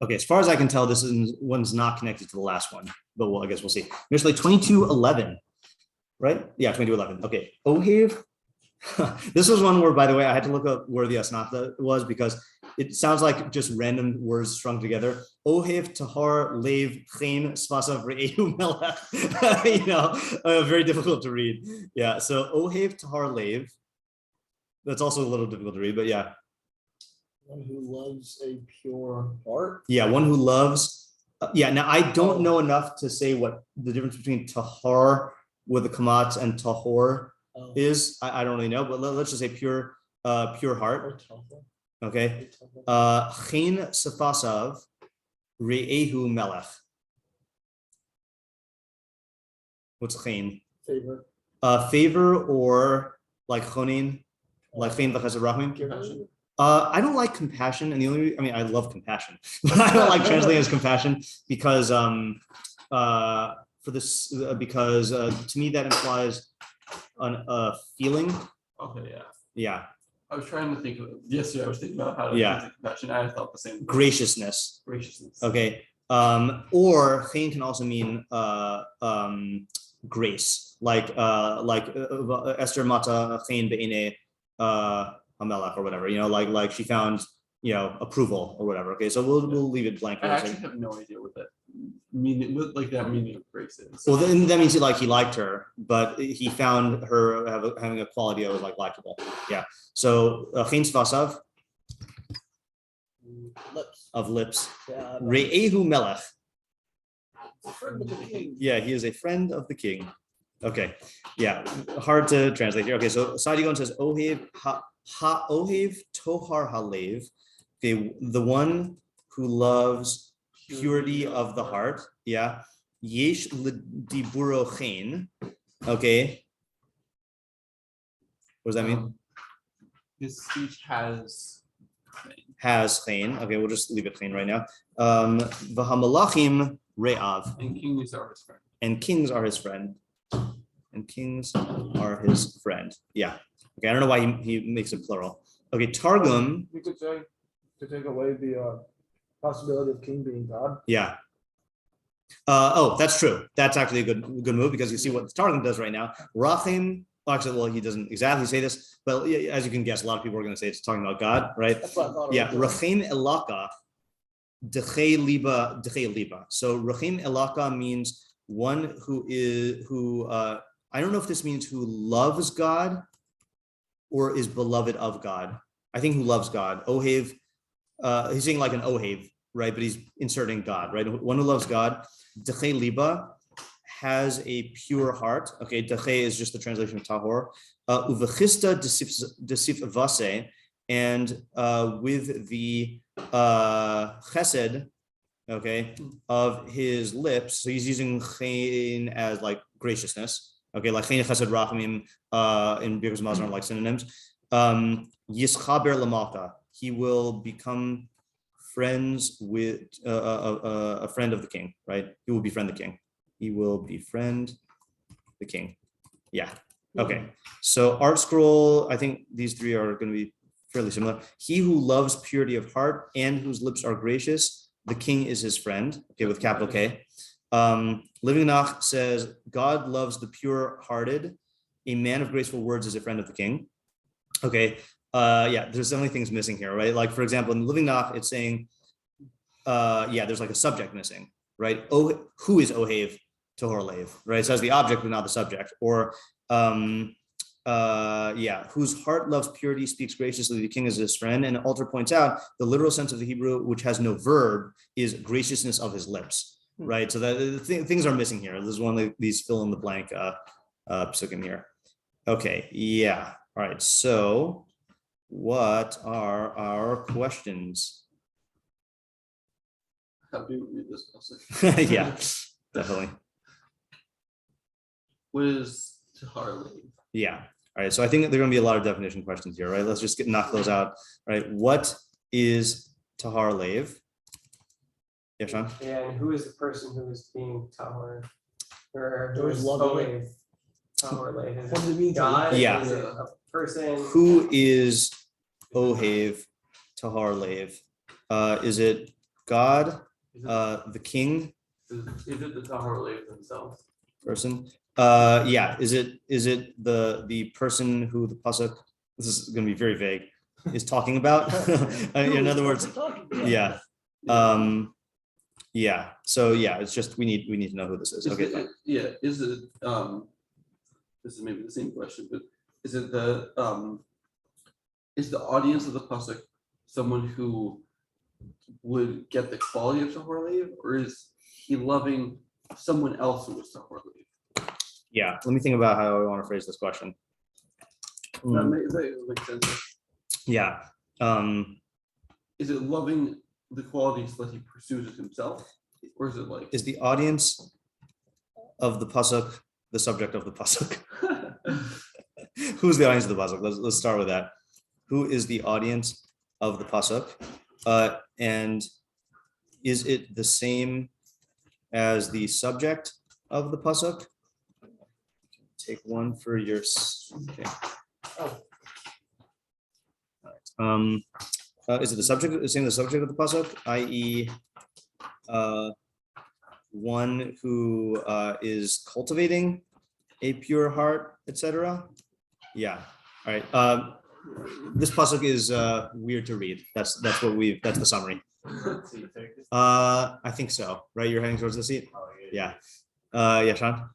Okay, as far as I can tell, one's not connected to the last one, but I guess we'll see. Mishlei 22:11, right? Yeah, 22:11. Okay, Ohev. This was one where, by the way, I had to look up where the asnafta was because it sounds like just random words strung together. Ohev, tahor, lev, chen, svasav, re'ehu, melech. Very difficult to read. Yeah, so Ohev, tahor, lev. That's also a little difficult to read, but yeah. One who loves a pure heart. Yeah, one who loves. Now I don't know enough to say what the difference between tahar with the kamat and tahor is. I don't really know, but let's just say pure heart. Okay. Chen sefasav re'ehu melech. What's chen? Favor. Favor or like chonin, like chen v'chesed rachmim. I don't like compassion, and I love compassion, but I don't like translating as compassion because to me that implies a feeling. Okay, yeah. Yeah. I was trying to think of yesterday. I was thinking about how to translate compassion. I thought the same. Graciousness. Okay. Or chen can also mean grace, like Esther mata chen be'ine Hamelach or whatever, like she found, approval or whatever. Okay, so we'll leave it blank. I actually have no idea what that meaning of grace is. Well, then that means he liked her, but he found her having a quality that was like likable. Yeah. So chen svasav of lips. Re'ehu melech. Yeah, he is a friend of the king. Okay. Yeah, hard to translate here. Okay, so Saadia Gaon says Ohev Ohev tohar halev, okay, the one who loves purity of the heart. Yeah. Yesh l'diburo chen. Okay. What does that mean? His speech has chen. Okay, we'll just leave it chen right now. V'hamalachim re'av. And kings are his friend. And kings are his friend. Yeah. Okay, I don't know why he makes it plural. Okay, Targum. You could say to take away the possibility of king being God. Yeah. That's true. That's actually a good move because you see what the Targum does right now. Rachim. Actually, he doesn't exactly say this, but as you can guess, a lot of people are going to say it's talking about God, right? That's what I thought. Yeah. Rachim elaka dechei liba. So Rachim elaka means one who I don't know if this means who loves God or is beloved of God. I think who loves God. Ohev, he's saying like an Ohev, right? But he's inserting God, right? One who loves God. Dechei liba has a pure heart. Okay, dechei is just the translation of tahor. Uvechista desif vase, and with the chesed, okay, of his lips. So he's using chen as like graciousness. Okay, like chen chesed rachamim in Bekius Mazon are like synonyms. Yischaber lamalka, he will become friends with a friend of the king, right? He will befriend the king. He will befriend the king. Yeah. Okay. So art scroll, I think these three are going to be fairly similar. He who loves purity of heart and whose lips are gracious, the king is his friend. Okay, with capital K. Living Nach says, God loves the pure-hearted. A man of graceful words is a friend of the king. Okay. There's so many things missing here, right? Like, for example, in Living Nach, it's saying, there's like a subject missing, right? Oh, who is Ohev Tohor Lev, right? So as the object, but not the subject. Or, whose heart loves purity, speaks graciously, the king is his friend. And Alter points out the literal sense of the Hebrew, which has no verb, is graciousness of his lips, right? So things are missing here. This is one of these fill in the blank pasuk in here. Okay, yeah. All right, so what are our questions? How do you read this pasuk? Yeah, definitely. What is tahor lev? Yeah. All right. So I think there are going to be a lot of definition questions here, right? Let's just knock those out. All right. What is tahor lev? Yeah, Sean? And who is the person who is being tahor? Or Who is loving? Tahor lev? What does it mean? God? Yeah. Is it a person? Who is Ohev tahor lev? Is it God, Is it, the king is it the Tahor Lev themselves? person. Yeah. Is it the person who the pasuk? This is going to be very vague. Is talking about. In other words, yeah. Yeah. So yeah, it's just we need to know who this is. Okay. Fine. Is it this is maybe the same question, but is it the audience of the pasuk someone who would get the quality of Tahor Lev, or is he loving someone else who was Tahor Lev? Yeah. Let me think about how I want to phrase this question. That makes sense. Yeah. Is it loving the qualities that he pursues it himself, or is it like Is the audience of the pasuk the subject of the pasuk? Who's the audience of the pasuk? Let's start with that. Who is the audience of the pasuk? And is it the same as the subject of the pasuk? Take one for your. Okay. Is it the subject? The same as the subject of the pasuk, i.e., one who is cultivating a pure heart, etc. Yeah. All right. This pasuk is weird to read. That's the summary. I think so. Right. You're heading towards the seat. Yeah. Yeah, Sean.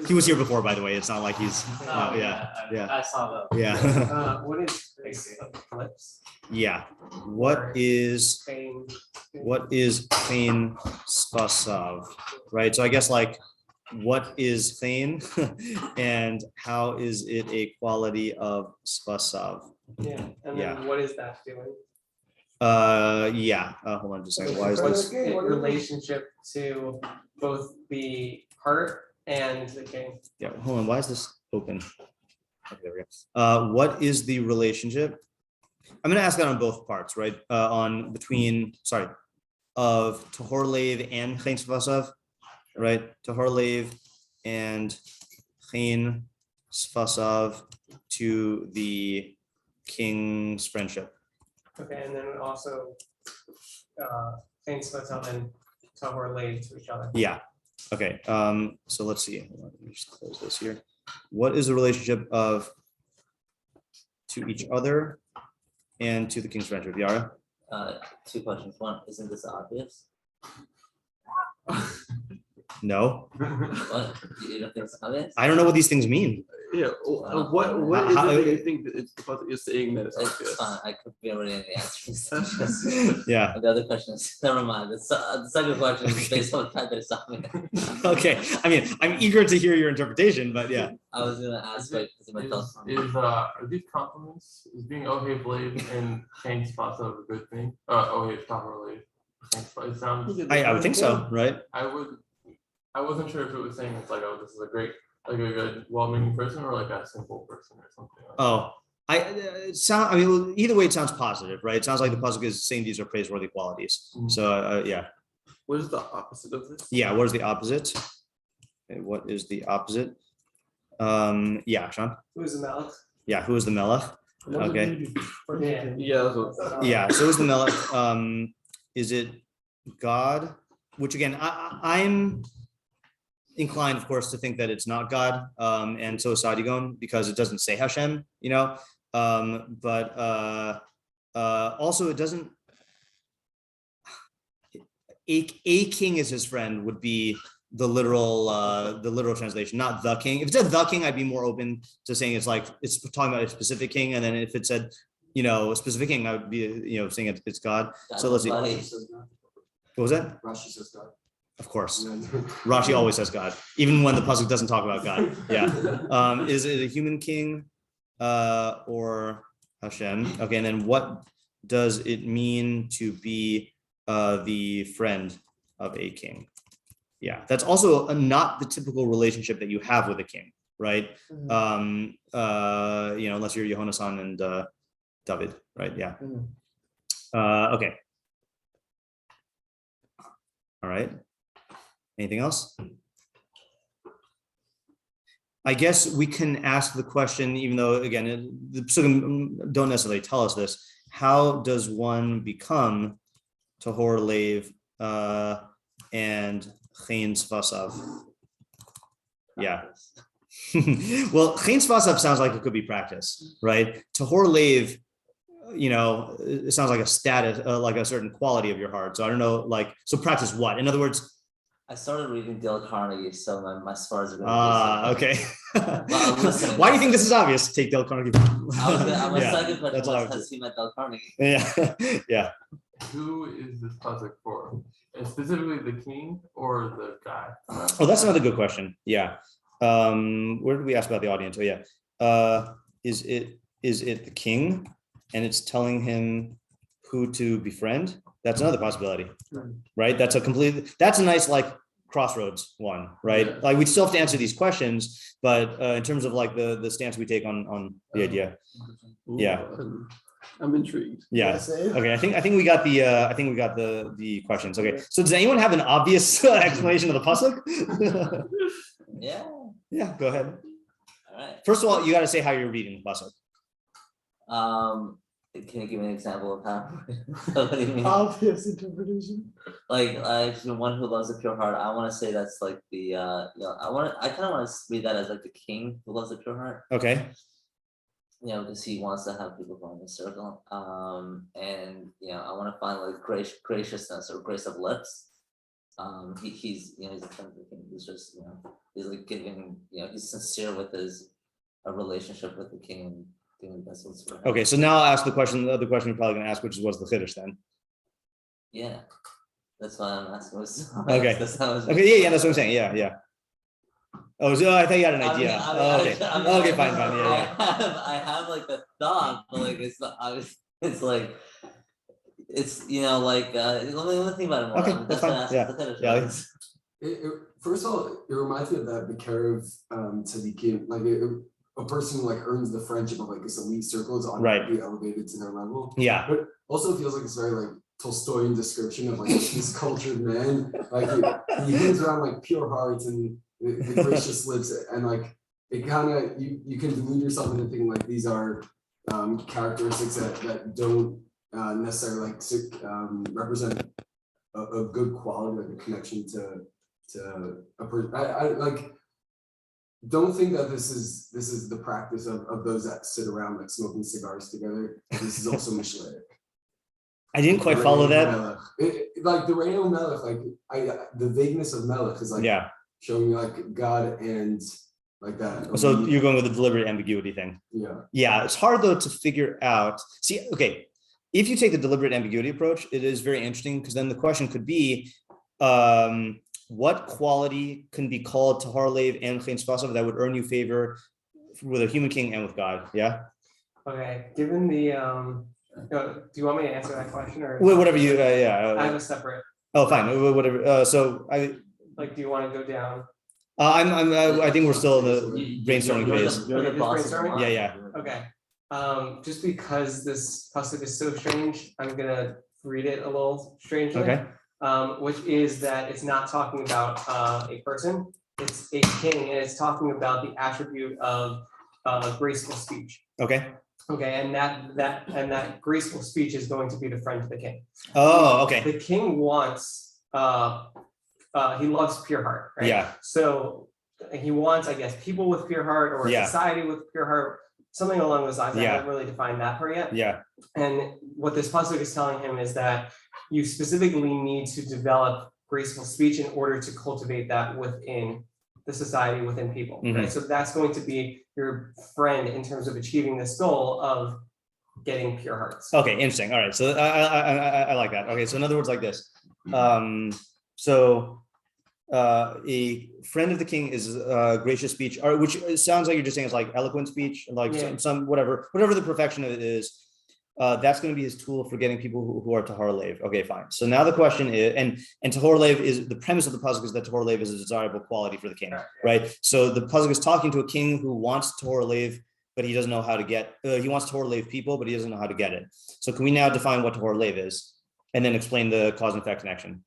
He was here before, by the way. It's not like he's. Yeah. I saw that. Yeah. What is eclipse? Yeah. What is pain spasav? Right. So I guess like what is pain and how is it a quality of spasav? Yeah. And Yeah. then what is that feeling? Yeah. Hold on just a second. Why is this? In relationship to both the heart and the king. Yeah. Hold on. Why is this open? Okay, there we go. What is the relationship? I'm going to ask that on both parts, right? Of Tahor Lev and Chen Sfasav, right? Tahor Lev and Chen Sfasav to the king's friendship. Okay, and then also Chen Sfasav and Tahor Lev to each other. Yeah. Okay. So let's see. Let me just close this here. What is the relationship of to each other and to the king's friendship? Yara? Two questions. One, isn't this obvious? No. What? You don't think it's obvious? I don't know what these things mean. Yeah. What is it that you think that it's because you're saying that it's It's obvious? fine. I could be already in the answers. Yeah. The other question is, never mind. The second question is based on the fact that it's obvious. Okay. I mean, I'm eager to hear your interpretation, but yeah. I was going to ask, but because of my thoughts. Are these compliments? Is being Ohev Lev and Chen Sfasav a good thing? Ohev Tahor Lev. It sounds. I would think so, right? I wasn't sure if it was saying it's like, oh, this is a great, like a good, well-meaning person, or like a simple person, or something. Like Oh, either way, it sounds positive, right? It sounds like the pasuk is saying these are praiseworthy qualities. Mhm. So, yeah. What is the opposite of this? Yeah. What is the opposite? Okay, what is the opposite? Yeah, Sean. Who is the Malach? Yeah. Who is the melech? Okay. Yeah. Yeah. That's what, Yeah. So who's the melech? Is it God? Which again, I'm inclined, of course, to think that it's not God, and so is Saadia Gaon, because it doesn't say Hashem, you know. But also, it doesn't. A king is his friend would be the literal translation, not the king. If it said the king, I'd be more open to saying it's like it's talking about a specific king, and then if it said, you know, a specific king, I would be, saying it's God. So let's see. What was that? Rashi says God. Of course. Rashi always says God, even when the pasuk doesn't talk about God. Yeah. Is it a human king or Hashem? Okay, and then what does it mean to be the friend of a king? Yeah, that's also not the typical relationship that you have with a king, right? Unless you're Yohanan and David, right? Yeah. Okay. All right. Anything else? I guess we can ask the question, even though, again, the psukim don't necessarily tell us this. How does one become Tahor Lev and chen svasav. Yeah. Well, chen svasav sounds like it could be practice, right? Tahor lev, it sounds like a status, like a certain quality of your heart. So I don't know, so practice what? In other words, I started reading Dale Carnegie, so my scars are going to be okay. Well, listen. Why do you think this is obvious? Take Dale Carnegie. My Yeah, second question that's all I was, was has he met Dale Carnegie? Yeah, yeah. Who is this pasuk for? And specifically the king or the guy? Oh, that's another good question. Yeah. Where did we ask about the audience? Oh, yeah. Is it the king, and it's telling him who to befriend? That's another possibility, right? That's a nice crossroads one, right? Yeah. Like we still have to answer these questions, but in terms of the stance we take on the idea. Yeah. I'm intrigued. Yeah. Say? Okay. I think we got the questions. Okay. So does anyone have an obvious explanation of the pasuk? Yeah. Yeah. Go ahead. All right. First of all, you got to say how you're reading the pasuk. Can you give me an example of how? What do you mean? Obvious interpretation. Like the one who loves a pure heart. I want to say that's like the I kind of want to read that as like the king who loves a pure heart. Okay. Because he wants to have people go in a circle. And I want to find like graciousness or grace of lips. He's he's a friend of the king. He's just he's like giving he's sincere with his relationship with the king and doing the best what's for him. Okay. So now I'll ask the question. The other question you're probably going to ask, which is, what's the chiddush then? Yeah, that's why I'm asking. Okay. Okay. Yeah. That's what I'm saying. Yeah. Oh, so I thought you had an idea. Okay, fine. Yeah. I have like a thought, but like it's not obvious. It's like it's let me think about it more. Okay, that's fine. Yeah. First of all, it reminds me of that Bekius tzaddikim, like a person who earns the friendship of this elite circle is automatically elevated to their level. Yeah. But also feels like it's very Tolstoyan description of this cultured man. He hangs around pure hearts and the gracious lips, and it kind of you can delude yourself into thinking these are characteristics that don't necessarily represent a good quality, a connection to a person. I don't think that this is the practice of those that sit around smoking cigars together. This is also Mishlei. I didn't quite follow that. The Reino Melech, the vagueness of Melech is showing me God and that. So you're going with the deliberate ambiguity thing. Yeah. Yeah, it's hard though to figure out. See, okay, if you take the deliberate ambiguity approach, it is very interesting, because then the question could be, what quality can be called tahor lev and chen svasav that would earn you favor with a human king and with God? Yeah. Okay. Given the do you want me to answer that question, or Whatever you. I Yeah. have a separate. Oh, fine. Whatever. So I. Do you want to go down? I think we're still in the brainstorming phase. Brainstorming? Yeah. Okay. Just because this pasuk is so strange, I'm gonna read it a little strangely. Okay. Which is that it's not talking about a person, it's a king, and it's talking about the attribute of graceful speech. Okay. Okay, and that graceful speech is going to be the friend of the king. Oh, okay. The king wants he loves pure heart, right? Yeah. So he wants, I guess, people with pure heart, or Yeah. society with pure heart, something along those lines. I Yeah. haven't really defined that part yet. Yeah. And what this pasuk is telling him is that you specifically need to develop graceful speech in order to cultivate that within the society, within people, right? So that's going to be your friend in terms of achieving this goal of getting pure hearts. Okay, interesting. All right, so I like that. Okay, so in other words, like this. A friend of the king is gracious speech, or which sounds like you're just saying it's eloquent speech, some whatever the perfection of it is. That's going to be his tool for getting people who are tahor lev. Okay, fine. So now the question is, and tahor lev is the premise of the pasuk is that tahor lev is a desirable quality for the king, right? So the pasuk is talking to a king who wants tahor lev, but he doesn't know how to get. He wants tahor lev people, but he doesn't know how to get it. So can we now define what tahor lev is, and then explain the cause and effect connection?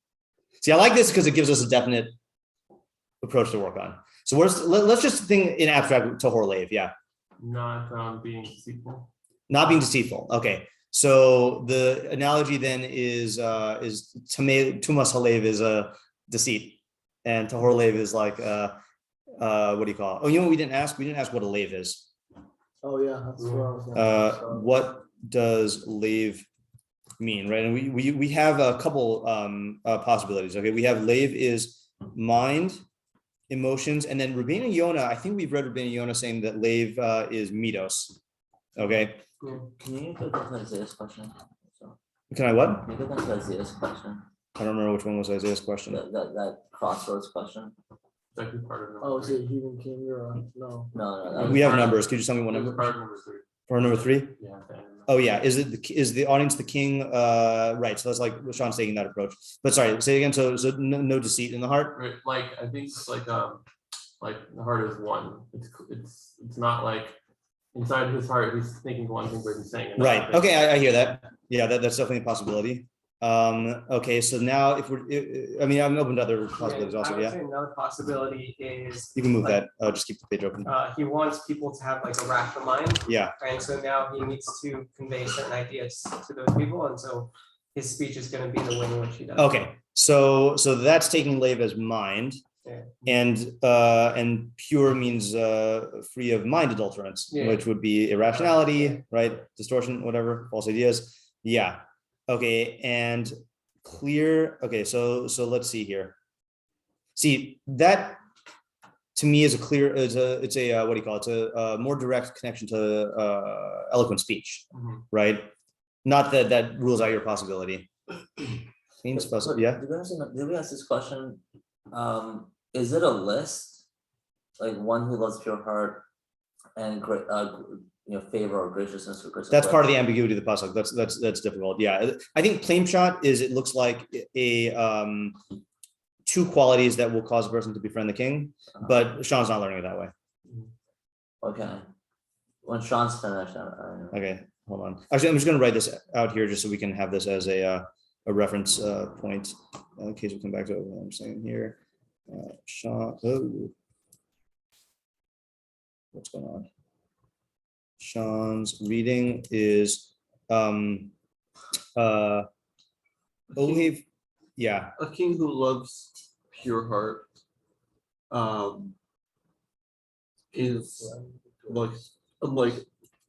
See, I like this because it gives us a definite approach to work on. So let's just think in abstract tahor lev. Yeah. Not being deceitful. Not being deceitful. Okay. So the analogy then is tumas halev is a deceit, and tahor lev is like what do you call it? Oh, you know what we didn't ask? We didn't ask what a lev is. Oh yeah, that's what I was gonna What does lev mean, right? And we have a couple possibilities. Okay, we have lev is mind, emotions, and then Rabbeinu Yonah. I think we've read Rabbeinu Yonah saying that lev is midos. Okay. Can you go back to Isaiah's question? So, Can I what? can you go back to Isaiah's question? I don't remember which one was Isaiah's question. That crossroads question? Second part of number Oh, is three. it heathen king or no? No, that We was have numbers. Could you tell me what It was number? part of number 3. For number 3? Yeah. at the end. Oh yeah. Is the audience the king? Right. So that's like Sean's taking that approach. But sorry, say it again. So no deceit in the heart. Right, like I think it's like the heart is one. It's not like inside his heart he's thinking one thing but he's saying another Right. thing. Okay. I hear that. Yeah. That's definitely a possibility. Okay. So now if I mean, I'm open to other possibilities I also. would Yeah. say another possibility is You can move like, that. Just keep the page open. he wants people to have like a rational mind, Yeah. and so now he needs to convey certain ideas to those people, and so his speech is going to be the way in which he does. Okay. So that's taking lev as mind. Yeah. And pure means free of mind adulterants, Yeah. which would be irrationality, Yeah. right? Distortion, whatever, false ideas. Yeah. Okay. And clear. Okay. So let's see here. See, that to me is it's a what do you call it? It's a more direct connection to eloquent speech, Mhm. right? Not that rules out your possibility. Means But yeah. Did we ask this question? Is it a list, like one who loves pure heart and great, favor or graciousness or grace? That's part of the ambiguity of the pasuk. That's difficult. Yeah, I think plain shot is it looks like a two qualities that will cause a person to befriend the king, but Sean's not learning it that way. Okay. When Sean's finished, I don't know. Okay, hold on. Actually, I'm just going to write this out here just so we can have this as a reference point in case we come back to what I'm saying here. Sean, oh, what's going on? Sean's reading is Ohev, yeah. A king who loves pure heart is like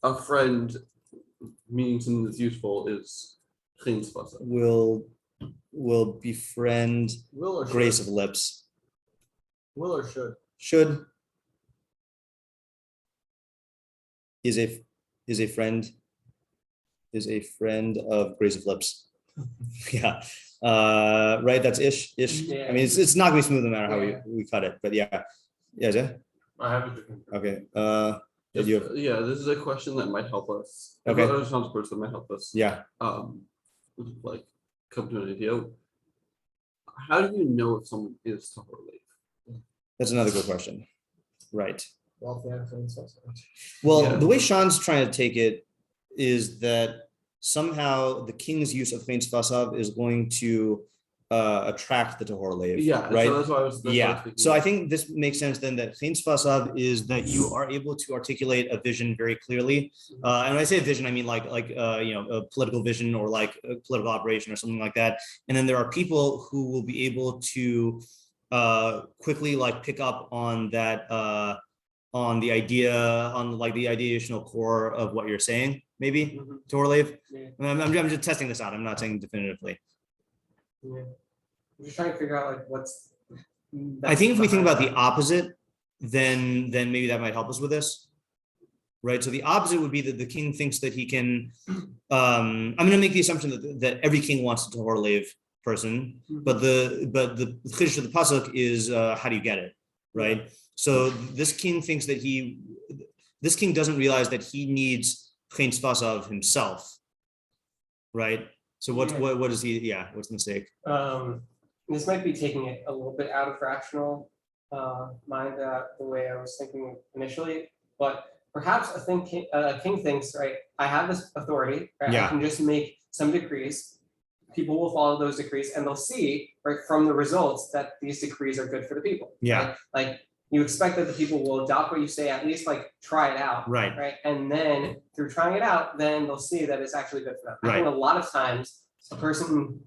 a friend, meaning something that's useful, is clean pasuk. Will befriend Will or grace should? of lips. Will or should? Should is a friend of grace of lips. Yeah. Right. That's ish. Yeah. I mean, it's not gonna be smooth no matter how we cut it, but yeah. Yeah. I have a different. Okay. Just, you have, yeah, this is a question that might help us. Okay. Sounds words that might help us. yeah. Like come to an idea. How do you know if someone is tahor lev? That's another good question. Right. Well, if they have things, that's fine. Well, Yeah. the way Sean's trying to take it is that somehow the king's use of fein fasav is going to attract the tahor lev. Yeah, Right. so that's why I was. So I think this makes sense then that fein fasav is that you are able to articulate a vision very clearly. And when I say vision, I mean like a political vision or like a political operation or something like that. And then there are people who will be able to quickly like pick up on that on the idea, on like the ideational core of what you're saying, maybe tahor lev. Yeah. I'm just testing this out. I'm not saying definitively. Yeah. I'm just trying to figure out like what's. I think if we think about the opposite, then maybe that might help us with this. Right. So the opposite would be that the king thinks that he can. I'm going to make the assumption that every king wants a tahor lev person, but the chiddush of the pasuk is how do you get it, right? So this king thinks that this king doesn't realize that he needs fein fasav himself, right? So what is he? Yeah, what's the mistake? This might be taking it a little bit out of rational mind, the way I was thinking initially, but perhaps a king thinks, right, I have this authority, right? Yeah. I can just make some decrees. People will follow those decrees and they'll see, right, from the results that these decrees are good for the people. Yeah. Right? Like, you expect that the people will adopt what you say, at least like try it out. Right. Right. And then through trying it out, then they'll see that it's actually good for them. I Right. think a lot of times a person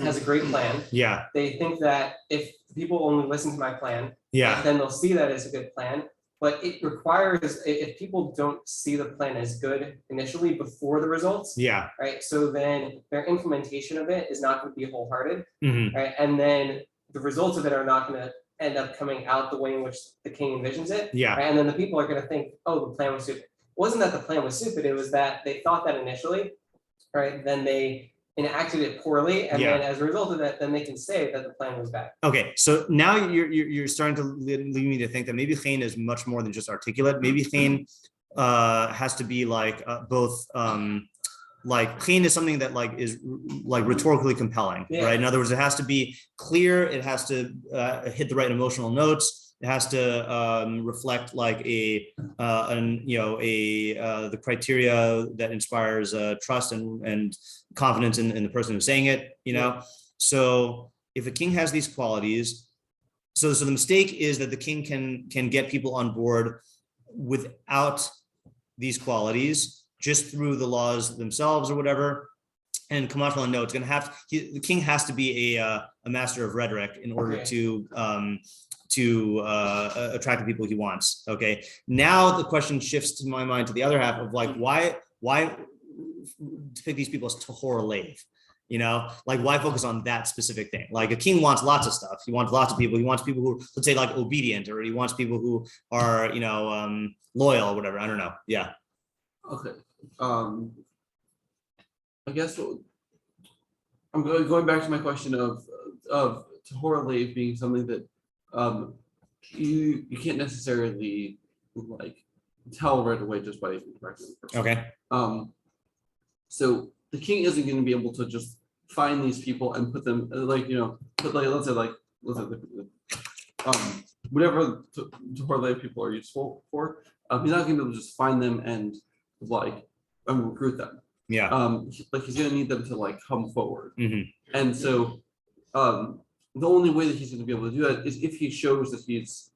has a great plan. Yeah. They think that if people only listen to my plan, Yeah. then they'll see that it's a good plan. But it requires, if people don't see the plan as good initially before the results, Yeah. right? So then their implementation of it is not going to be wholehearted, Mhm. right? And then the results of it are not going to end up coming out the way in which the king envisions it. Yeah. Right? And then the people are going to think, oh, the plan was stupid. It wasn't that the plan was stupid, it was that they thought that initially, right? Then they enacted it poorly, and then as a result of that, then they can say that the plan was bad. Okay, so now you're starting to lead me to think that maybe chen is much more than just articulate. Maybe chen has to be like both. Like chen is something that like is like rhetorically compelling, right? In other words, it has to be clear. It has to hit the right emotional notes. It has to reflect like the criteria that inspires trust and confidence in the person who's saying it. So if a king has these qualities, so the mistake is that the king can get people on board without these qualities, just through the laws themselves or whatever. And Kamashmalan, no, it's going to have the king has to be a master of rhetoric in order to attract the people he wants. Okay. Now the question shifts to my mind to the other half of like, why pick these people as tahor lave? Like why focus on that specific thing? Like a king wants lots of stuff. He wants lots of people. He wants people who, let's say, like obedient, or he wants people who are, loyal or whatever. I don't know. Yeah. Okay. I guess I'm going back to my question of tahor lave being something that you can't necessarily like tell right away just by interacting with the person. Okay. So the king isn't going to be able to just find these people and put them let's say whatever tahor lave people are useful for. He's not going to be able to just find them and recruit them. Yeah. He's going to need them to like come forward. Mm-hmm. And so the only way that he's going to be able to do that is if he shows that he's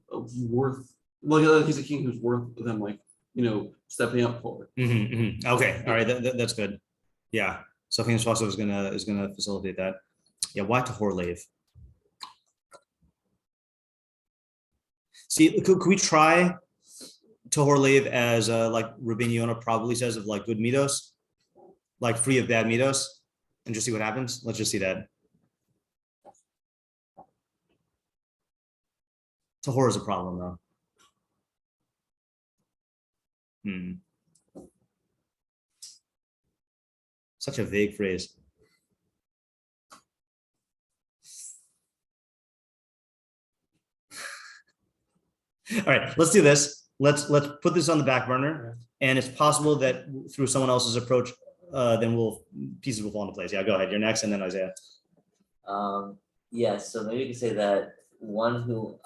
worth, he's a king who's worth them, stepping up forward. Mm-hmm, mm-hmm. Okay, all right, that's good. Yeah, so King Swasa is gonna facilitate that. Yeah, why tahor lave? See, could we try tahor lave as like Rabbeinu Yonah probably says, of like good midos, like free of bad midos, and just see what happens? Let's just see that. Tahor is a problem though. Such a vague phrase. All right, let's do this. Let's put this on the back burner, and it's possible that through someone else's approach, then pieces will fall into place. Yeah, go ahead. You're next, and then Isaiah. Yeah, so maybe you could say that one who,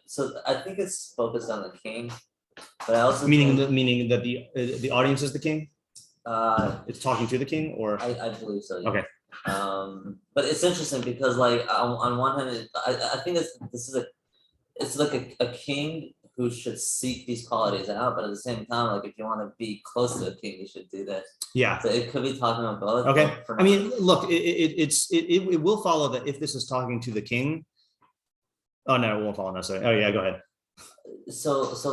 so I think it's focused on the king, but I also meaning that the audience is the king. It's talking to the king, or I believe so. Yeah. Okay. But it's interesting because, like, on one hand, I think it's like a king who should seek these qualities out, but at the same time, like, if you want to be close to a king, you should do this. Yeah. So it could be talking about both. Okay. I mean, look, it will follow that if this is talking to the king. Oh no, it won't follow necessarily. Oh yeah, go ahead. So let's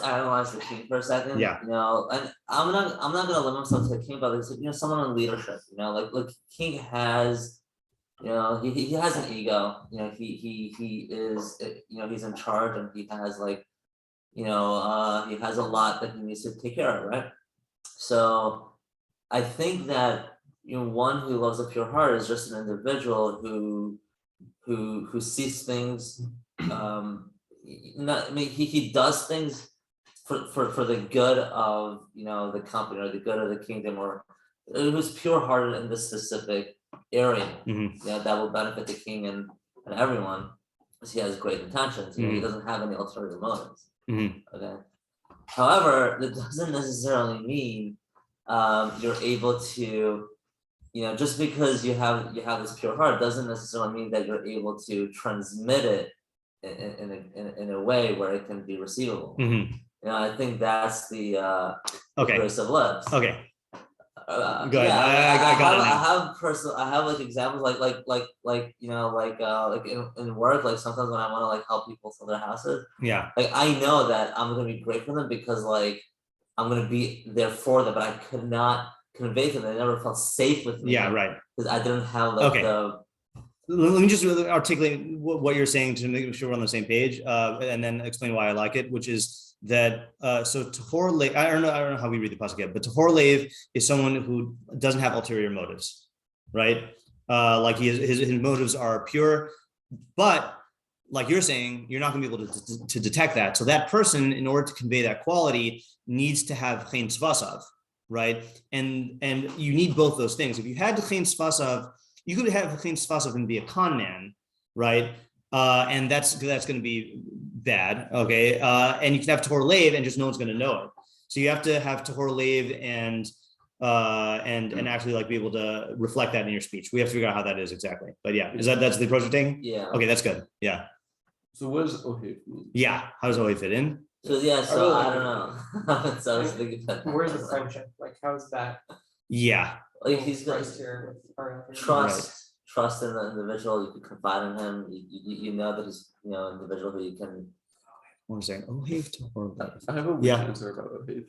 analyze the king for a second. Yeah. And I'm not gonna limit myself to the king, but someone in leadership. Like king has, he has an ego. He is, he's in charge, and he has he has a lot that he needs to take care of, right? So I think that one who loves a pure heart is just an individual who sees things. He does things for the good of the company or the good of the kingdom, or who's pure-hearted in this specific area. Mm-hmm. That will benefit the king and everyone, because he has great intentions. He doesn't have any ulterior motives. Mm-hmm. Okay. However, that doesn't necessarily mean you're able to, just because you have this pure heart doesn't necessarily mean that you're able to transmit it in a way where it can be receivable. Mhm. You know, I think that's the Okay. grace of lips. Okay. Go ahead. Yeah, I got it now. I have like examples like you know like in work, like sometimes when I want to like help people sell their houses, Yeah. like I know that I'm gonna be great for them because like I'm gonna be there for them, but I could not convey to them. They never felt safe with me. Yeah. Right. Because I didn't have like Okay. Let me just really articulate what you're saying to make sure we're on the same page, and then explain why I like it, which is that so tahor leiv, I don't know how we read the pasuk yet, but tahor leiv is someone who doesn't have ulterior motives, right? Like his motives are pure, but like you're saying, you're not going to be able to detect that. So that person, in order to convey that quality, needs to have chen tzvasav, right? And you need both those things. If you had chen tzvasav, you could have chen tzvasav and be a con man, right? And that's going to be bad, okay? And you can have tahor leiv and just no one's going to know it. So you have to have tahor leiv and actually like be able to reflect that in your speech. We have to figure out how that is exactly. But yeah, that's the approach you're taking? yeah. Okay, that's good. Yeah. So what does ohev mean? Yeah. How does Ohev fit in? So yeah, so I I don't know. So I was thinking about Where's the friendship? Like, how's that? Yeah. like he's got Christ here with our- trust in the individual. You can confide in him. You know that he's an individual who you can. What I'm saying, Ohev tahor leiv. I have a weird answer about ohev.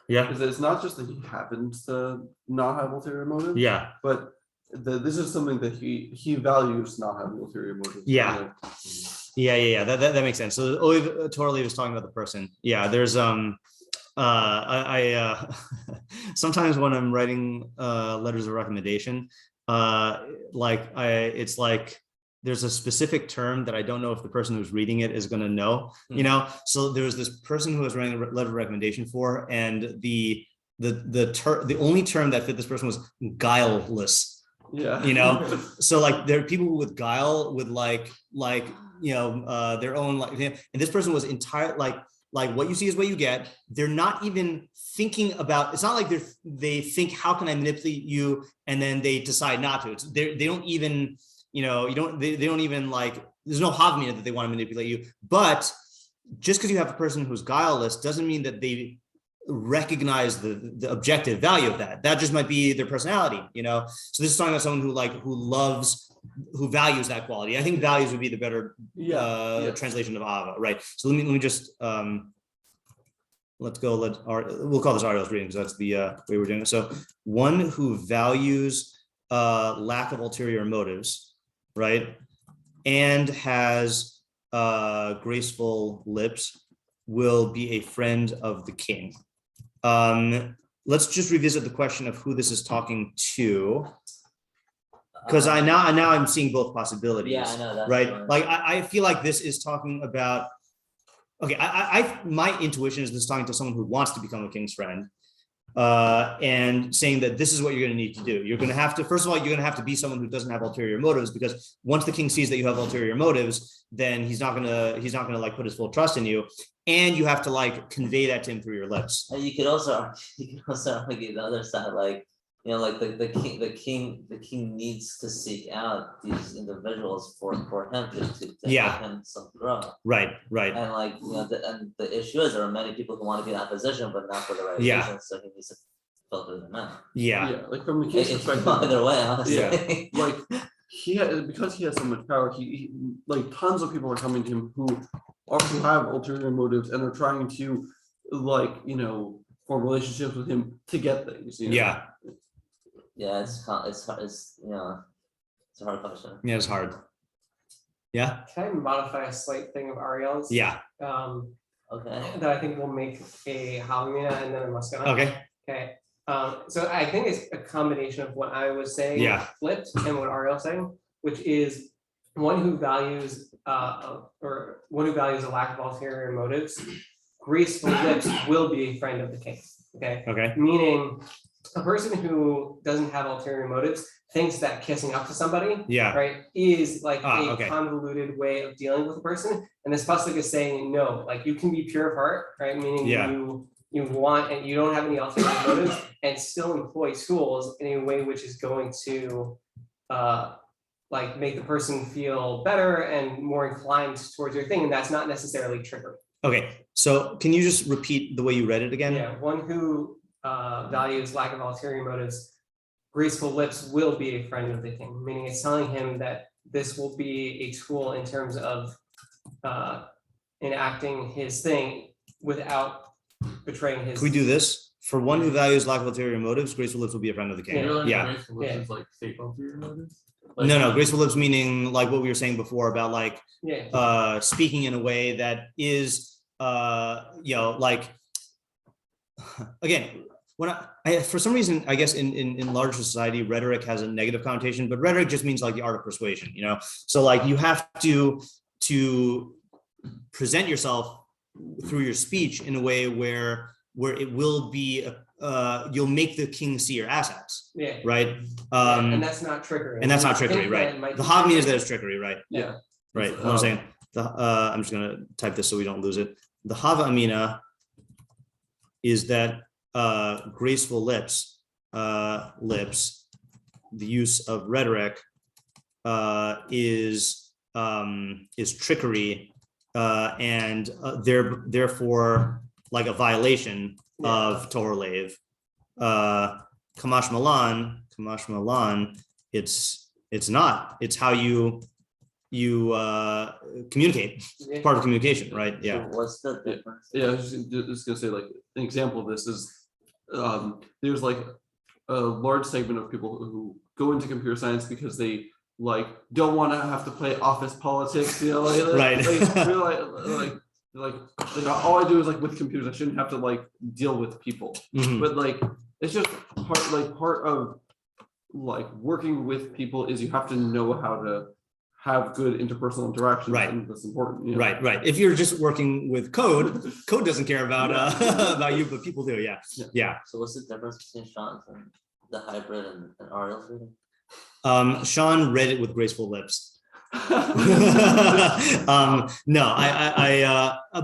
Yeah. Because it's not just that he happens to not have ulterior motives. Yeah. But this is something that he values not having ulterior motives. Yeah. Yeah. That makes sense. So Ohev tahor leiv is talking about the person. Yeah. There's I sometimes when I'm writing letters of recommendation, it's like there's a specific term that I don't know if the person who's reading it is going to know, you know? So there was this person who I was writing a letter of recommendation for, and the only term that fit this person was guileless, Yeah. you know? So like there are people with guile with their own, and this person was entire, like what you see is what you get. They're not even thinking about, it's not like they think, how can I manipulate you? And then they decide not to. They don't even, they don't even like, there's no havmina that they want to manipulate you. But just because you have a person who's guileless doesn't mean that they recognize the objective value of that. That just might be their personality, So this is talking about someone who values that quality. I think values would be the better translation of ava, right? So let me just we'll call this Ariel's reading because that's the way we're doing it. So one who values lack of ulterior motives, right, and has graceful lips will be a friend of the king. Let's just revisit the question of who this is talking to. Because now I'm seeing both possibilities. Yeah, I know that. Right? Like I feel like this is talking about. Okay, my intuition is this is talking to someone who wants to become a king's friend, and saying that this is what you're going to need to do. You're going to have to, first of all, you're going to have to be someone who doesn't have ulterior motives, because once the king sees that you have ulterior motives, then he's not gonna like put his full trust in you, and you have to like convey that to him through your lips. And you could also argue the other side, like like the king needs to seek out these individuals for him to help him grow. Right. And like and the issue is there are many people who want to be in that position, but not for the right reasons. So he needs to filter them out. Yeah, like from the king's perspective. Either way, honestly. Yeah, like because he has so much power, he like tons of people are coming to him who have ulterior motives and are trying to form relationships with him to get things. Yeah. Yeah, it's a hard question. Yeah, it's hard. Yeah. Can I modify a slight thing of Ariel's? Yeah. Okay. That I think will make a Havamina and then a Maskana. Okay. Okay. So I think it's a combination of what I was saying flipped and what Ariel's saying, which is one who values a lack of ulterior motives. Graceful lips will be a friend of the king. Okay. Meaning a person who doesn't have ulterior motives thinks that kissing up to somebody, right, is like a convoluted way of dealing with a person. And this pasuk is saying, no, like you can be pure of heart, right? Meaning you want and you don't have any ulterior motives and still employ tools in a way which is going to like make the person feel better and more inclined towards your thing, and that's not necessarily trickery. Okay, so can you just repeat the way you read it again? Yeah, one who values lack of ulterior motives, graceful lips will be a friend of the king, meaning it's telling him that this will be a tool in terms of enacting his thing without betraying his. Can we do this? For one who values lack of ulterior motives, graceful lips will be a friend of the king. Yeah. Graceful lips is like fake ulterior motives? No, graceful lips meaning like what we were saying before about like Yeah. speaking in a way that is like again, when I for some reason, I guess in larger society, rhetoric has a negative connotation, but rhetoric just means like the art of persuasion, So like you have to present yourself through your speech in a way where it will be you'll make the king see your assets, right? And that's not trickery. And that's not trickery, right? The Havamina is that it's trickery, right? Yeah. Right. Hold on a second. I'm just gonna type this so we don't lose it. The Havamina is that graceful lips, the use of rhetoric is trickery, and therefore like a violation of Tohor Lev. Kamash Malan, it's not. It's how you communicate. It's part of communication, right? Yeah. So what's the difference? Yeah, I was just gonna say, like, an example of this is there's like a large segment of people who go into computer science because they like don't want to have to play office politics, Right. like all I do is like with computers, I shouldn't have to like deal with people. Mhm. But like it's just part of like working with people is you have to know how to have good interpersonal interactions, Right. and that's important. Right. If you're just working with code doesn't care about about you, but people do. Yeah. So what's the difference between Sean's and the hybrid and Ariel's reading? Sean read it with graceful lips. No,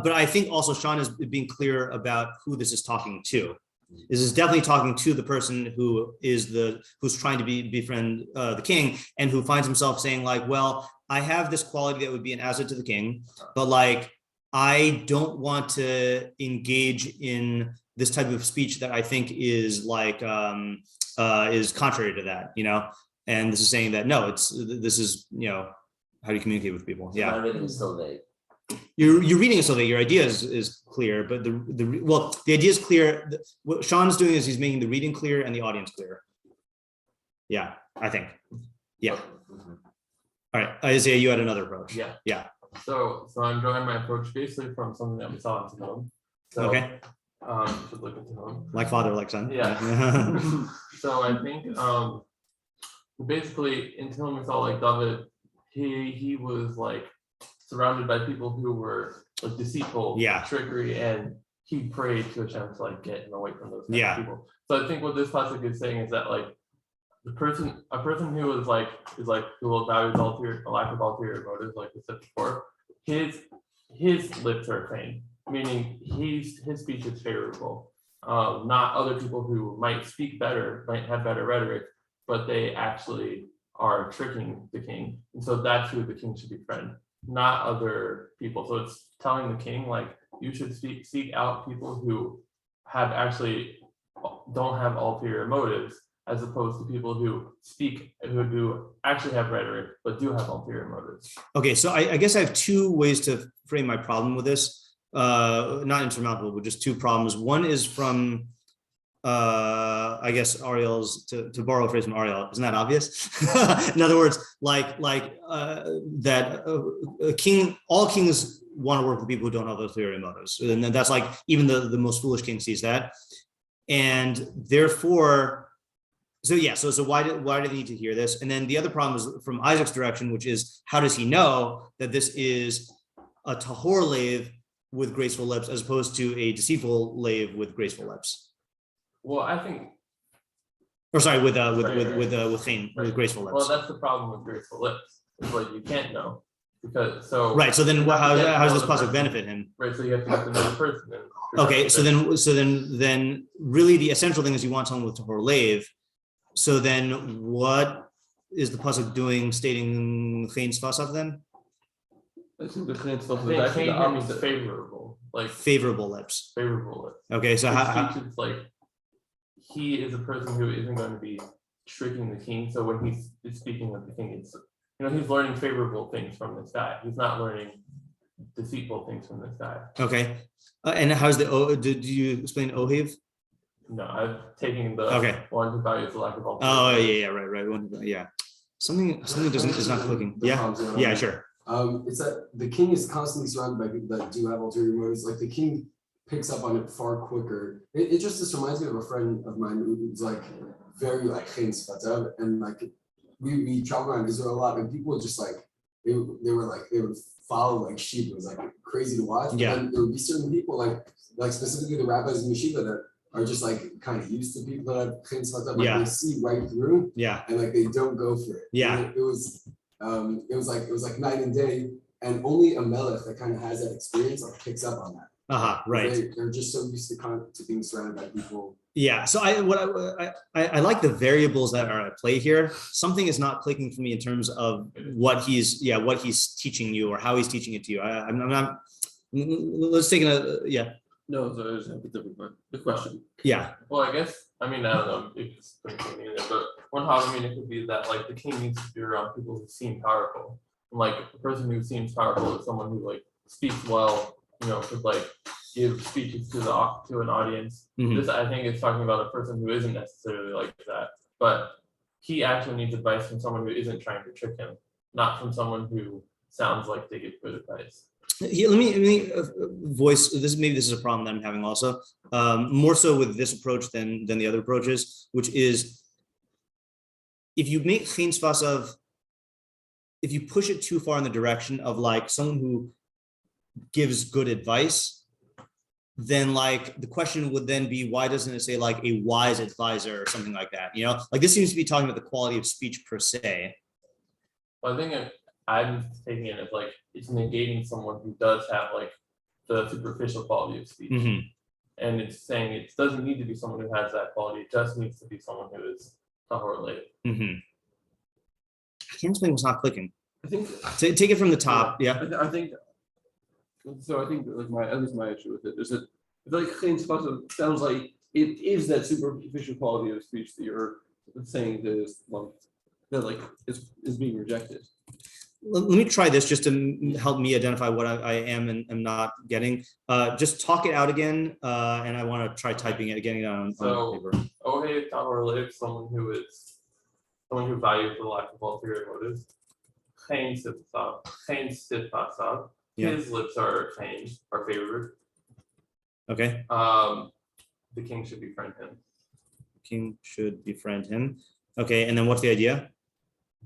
but I think also Sean is being clear about who this is talking to. This is definitely talking to the person who's trying to befriend the king, and who finds himself saying like, well, I have this quality that would be an asset to the king, but like I don't want to engage in this type of speech that I think is like is contrary to that, And this is saying that no, this is how do you communicate with people? So my reading is still vague. You're reading it so that your idea is clear, but the idea is clear. What Sean's doing is he's making the reading clear and the audience clear. Yeah, I think. Yeah. Mm-hmm. All right, Isaiah, you had another approach. Yeah. So I'm drawing my approach basically from something that we saw in Tehillim. So, Okay. Should look at Tehillim. Like father, like son. Yeah. So I think basically in Tehillim we saw like David, he was like surrounded by people who were like deceitful, trickery, and he prayed to Hashem to like get him away from those kind of people. So I think what this pasuk is saying is that like a person who is who values a lack of ulterior motives, like we said before, his lips are clean, meaning his speech is favorable. Not other people who might speak better, might have better rhetoric, but they actually are tricking the king, and so that's who the king should befriend, not other people. So it's telling the king like you should seek out people who don't have ulterior motives, as opposed to people who do actually have rhetoric but do have ulterior motives. Okay, so I guess I have two ways to frame my problem with this. Not insurmountable, but just two problems. One is from I guess Ariel's, to borrow a phrase from Ariel, isn't that obvious? In other words, that all kings want to work with people who don't have ulterior motives, and that's like even the most foolish king sees that, and therefore, so why do they need to hear this? And then the other problem is from Isaac's direction, which is how does he know that this is a Tahor Lev with graceful lips as opposed to a deceitful Lev with graceful lips? Well, I think. Or sorry, with graceful lips. Well, that's the problem with graceful lips. It's like you can't know because so. Right. So then, how does this pasuk benefit him? Right. So you have to get to know the person. Okay. So then, really, the essential thing is you want someone with Tahor Lev. So then, what is the pasuk stating chen svasav then? I think the chen svasav is actually the opposite. Favorable, like favorable lips. Favorable lips. Okay, so how it's like he is a person who isn't going to be tricking the king. So when he's speaking of the king, it's he's learning favorable things from this guy. He's not learning deceitful things from this guy. Okay, and how's did you explain ohev? No, I'm taking the one who values the lack of all. Oh yeah, right. Yeah, something is not clicking. Yeah, sure. It's that the king is constantly surrounded by people that do have ulterior motives. Like the king picks up on it far quicker. It just reminds me of a friend of mine who's like very like chen svasav, and like we travel around Israel a lot, and people would just like they would follow like sheep. It was like crazy to watch. Yeah. And there would be certain people like specifically the rabbis in yeshiva that are just like kind of used to people that have chen svasav. Like they see right through. Yeah. And like they don't go for it. Yeah. It was like night and day, and only a melech that kind of has that experience like picks up on that. Right. They're just so used to being surrounded by people. Yeah. So I like the variables that are at play here. Something is not clicking for me in terms of what he's teaching you or how he's teaching it to you. I'm not. Let's take No, so there's a different question. Yeah. Well, I guess I don't know if it's meaning it, but one Havamina could be that like the king needs to be around people who seem powerful. And, like a person who seems powerful is someone who like speaks well, could like give speeches to an audience. Mm-hmm. This I think is talking about a person who isn't necessarily like that, but he actually needs advice from someone who isn't trying to trick him, not from someone who sounds like they give good advice. Let me voice this. Maybe this is a problem that I'm having also, more so with this approach than the other approaches, which is if you make chen svasav, if you push it too far in the direction of like someone who gives good advice, then like the question would then be, why doesn't it say like a wise advisor or something like that? Like this seems to be talking about the quality of speech per se. Well, I think I'm taking it as like it's negating someone who does have like the superficial quality of speech. Mm-hmm. And it's saying it doesn't need to be someone who has that quality, it just needs to be someone who is tahor related. Mm-hmm. I can't explain what's not clicking. I think take it from the top. Yeah. I think so. I think like at least my issue with it is that I feel like chen svasav sounds like it is that superficial quality of speech that you're saying that like is being rejected. Let me try this just to help me identify what I am and am not getting. Just talk it out again, and I want to try typing it, getting it on paper. Ohei tahor related, someone who values the lack of ulterior motives. Chen svasav. His lips are favored. Okay. The king should befriend him. King should befriend him. Okay, and then what's the idea?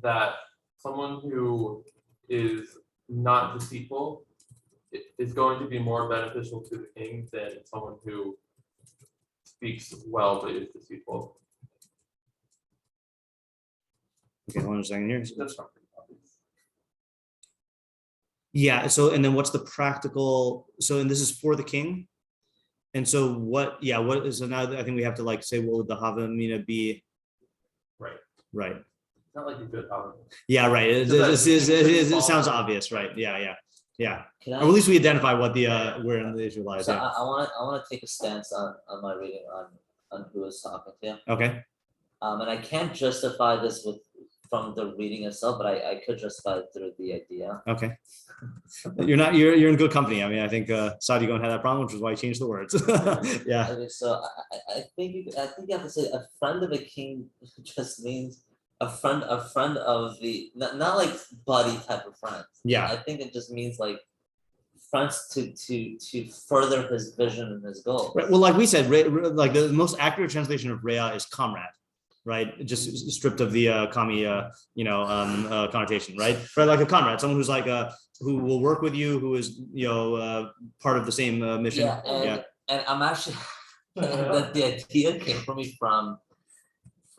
That someone who is not deceitful is going to be more beneficial to the king than someone who speaks well but is deceitful. Okay, hold on a second here. Yeah, so and then what's the practical, and this is for the king? And so what is, so now I think we have to like say, what would the Havamina be? Right. It's not like a good Havamina. Yeah, right. It sounds obvious, right? Yeah. Or at least we identify what the where in the issue lies. So I want to take a stance on my reading on who is talking to you. Okay. And I can't justify this from the reading itself, but I could justify it through the idea. Okay. You're in good company. I think Saadia Gaon had that problem, which is why he changed the words. Yeah. Okay, so I think you have to say a friend of a king just means a friend of the not like buddy type of friends. Yeah. I think it just means like friends to further his vision and his goals. Right. Well, like we said, like the most accurate translation of Rea is comrade. Right, just stripped of the kami, connotation, right? Right, like a comrade, someone who's like who will work with you, who is part of the same mission. And I'm actually the idea came for me from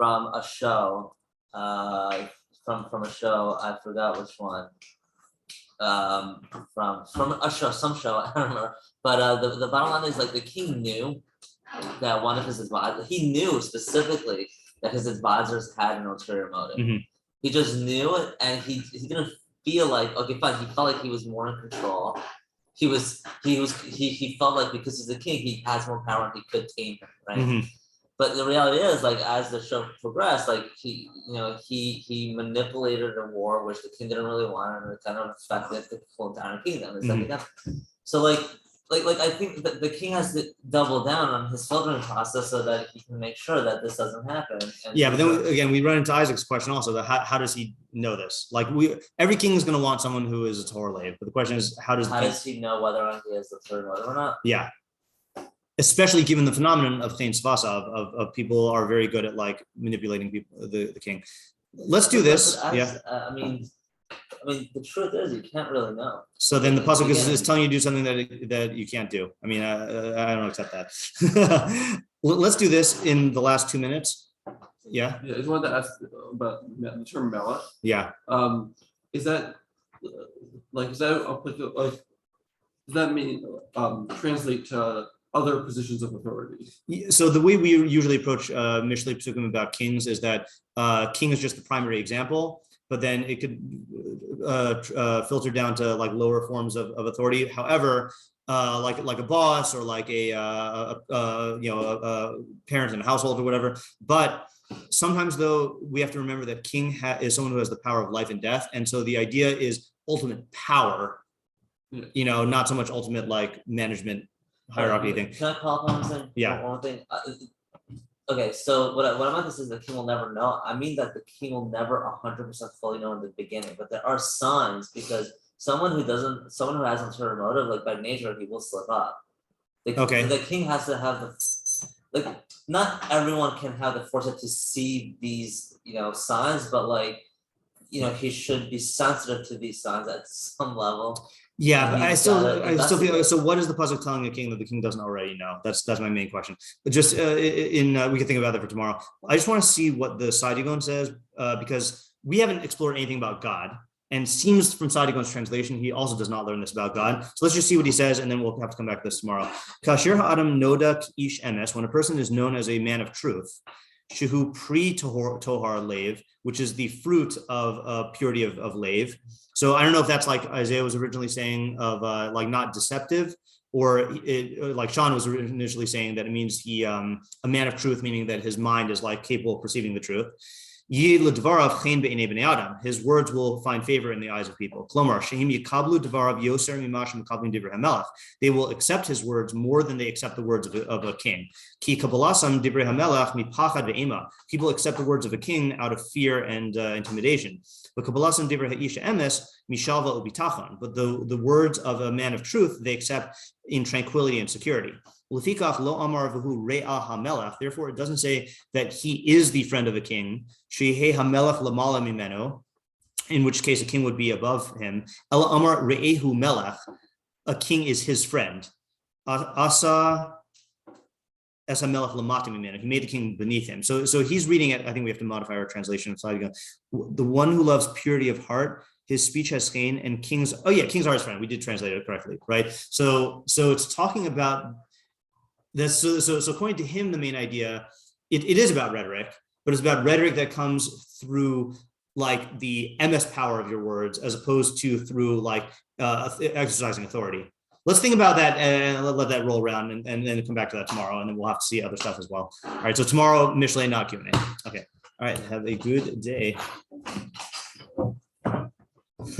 a show, from a show, I forgot which one, from a show, some show, I don't remember. But the bottom line is like the king knew that one of his advisors, he knew specifically that his advisors had an ulterior motive. Mm-hmm. He just knew it, and he didn't feel like, okay, fine. He felt like he was more in control. He felt like because he's a king, he has more power and he could tame him, right? Mm-hmm. But the reality is, like, as the show progressed, like he manipulated a war which the king didn't really want, and it kind of affected the whole entire kingdom. So like I think that the king has to double down on his filtering process so that he can make sure that this doesn't happen. But then we run into Isaac's question also, that how does he know this? Like every king is going to want someone who is a Torah slave, but the question is, how does he know whether he is the third mother or not? Yeah. Especially given the phenomenon of Chen Svasa, of people are very good at like manipulating people, the king. Let's do this. I mean, the truth is you can't really know. So then the pasuk is telling you to do something that you can't do. I mean, I don't accept that. Let's do this in the last 2 minutes. Yeah. I just wanted to ask about the term melech. Yeah. Is that applicable? Like, does that mean translate to other positions of authority? So the way we usually approach Mishlei Pasukim about kings is that king is just the primary example, but then it could filter down to like lower forms of authority. However, like a boss or like a parent in a household or whatever. But sometimes though, we have to remember that king is someone who has the power of life and death. And so the idea is ultimate power, not so much ultimate like management hierarchy thing. Can I call upon something? Yeah. One thing. Okay, so what I meant to say is the king will never know. I mean that the king will never 100% fully know in the beginning, but there are signs, because someone who has an ulterior motive, like by nature, he will slip up. The king has to have not everyone can have the foresight to see these, signs, but he should be sensitive to these signs at some level. Yeah, but I still feel so. What is the pasuk telling the king that the king doesn't already know? That's my main question. But just we can think about that for tomorrow. I just want to see what the Saadia Gaon says, because we haven't explored anything about God, and seems from Saadia Gaon's translation he also does not learn this about God. So let's just see what he says, and then we'll have to come back to this tomorrow. Kashir ha'adam nodak ish emes, when a person is known as a man of truth, shehu pri tohar leiv, which is the fruit of purity of leiv. So I don't know if that's like Isaiah was originally saying of like not deceptive, or like Sean was initially saying that it means he a man of truth, meaning that his mind is like capable of perceiving the truth. His words will find favor in the eyes of people. They will accept his words more than they accept the words of a king. People accept the words of a king out of fear and intimidation. But the words of a man of truth they accept in tranquility and security. Therefore, it doesn't say that he is the friend of a king, in which case a king would be above him. A king is his friend. He made the king beneath him. So he's reading it. I think we have to modify our translation of Saadia Gaon. The one who loves purity of heart, his speech has gain, and kings. Oh yeah, kings are his friend. We did translate it correctly, right? So it's talking about this. So according to him, the main idea, it is about rhetoric, but it's about rhetoric that comes through like the MS power of your words, as opposed to through like exercising authority. Let's think about that and let that roll around, and then come back to that tomorrow, and then we'll have to see other stuff as well. All right, so tomorrow, Mishlei, not Q&A. Okay, all right, have a good day.